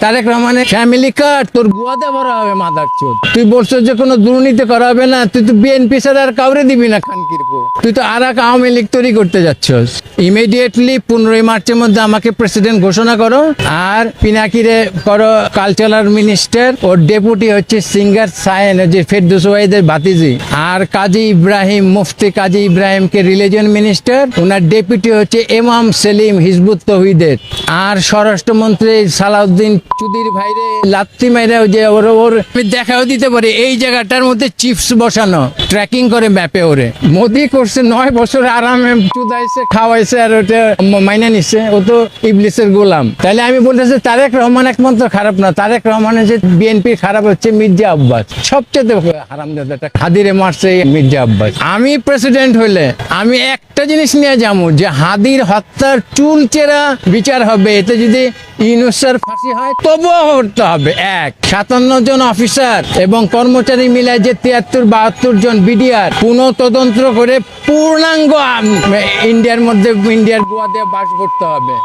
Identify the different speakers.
Speaker 1: তারেক রহমানের family card তোর গুয়াতে ভরা হবে মাদার চোদ। তুই বলছো যে কোনো দুর্নীতি করা হবে না, তুই তো বিএনপি ছাড়া আর কাউরে দিবি না খানকির পো। তুই তো আর এক আওয়ামী লীগ তৈরি করতে যাচ্ছস। ইমিডিয়েটলি 15 মার্চের মধ্যে আমাকে প্রেসিডেন্ট ঘোষণা করো, আর পিনাকিরে করো কালচারাল মিনিস্টার, ওর ডেপুটি হচ্ছে সিঙ্গার সায়েন, যে ফেরদৌস ওয়াহিদের ভাতিজি, আর কাজী ইব্রাহিম, মুফতি কাজী ইব্রাহিমকে রিলিজন মিনিস্টার, ওনার ডেপুটি হচ্ছে ইমাম সেলিম হিজবুত তৌহিদের, আর স্বরাষ্ট্রমন্ত্রী সালাউদ্দিন চুদির ভাইরে লাত্তি মাইরা যে ওর দেখাও দিতে পারে এই জায়গাটার মধ্যে চিপস বসানো, ট্র্যাকিং করে ম্যাপে ওরে। মোদি করছে 9 বছর আরামে চুদাইছে, খাওয়াইছে, আর ওটা মাইনা নিচ্ছে। ও তো ইবলিসের গোলাম। তাহলে আমি বলতেছি তারেক রহমান একমাত্র খারাপ না, তারেক রহমানের যে বিএনপি খারাপ হচ্ছে মির্জা আব্বাস, সবচেয়ে হারামজাদাটা হাদিরে মারছে মির্জা আব্বাস। আমি প্রেসিডেন্ট হইলে আমি একটা জিনিস নিয়ে যাবো, যে হাদির হত্যার চুলচেরা বিচার হবে। এতে যদি ইউনূসের ফাঁসি হয় তবুও করতে হবে। 57 জন অফিসার এবং কর্মচারী মিলে যে 73-72 জন বিডিআর পুনঃ তদন্ত করে পূর্ণাঙ্গ ইন্ডিয়ার মধ্যে, ইন্ডিয়ার গোয়া দিয়ে বাস করতে হবে।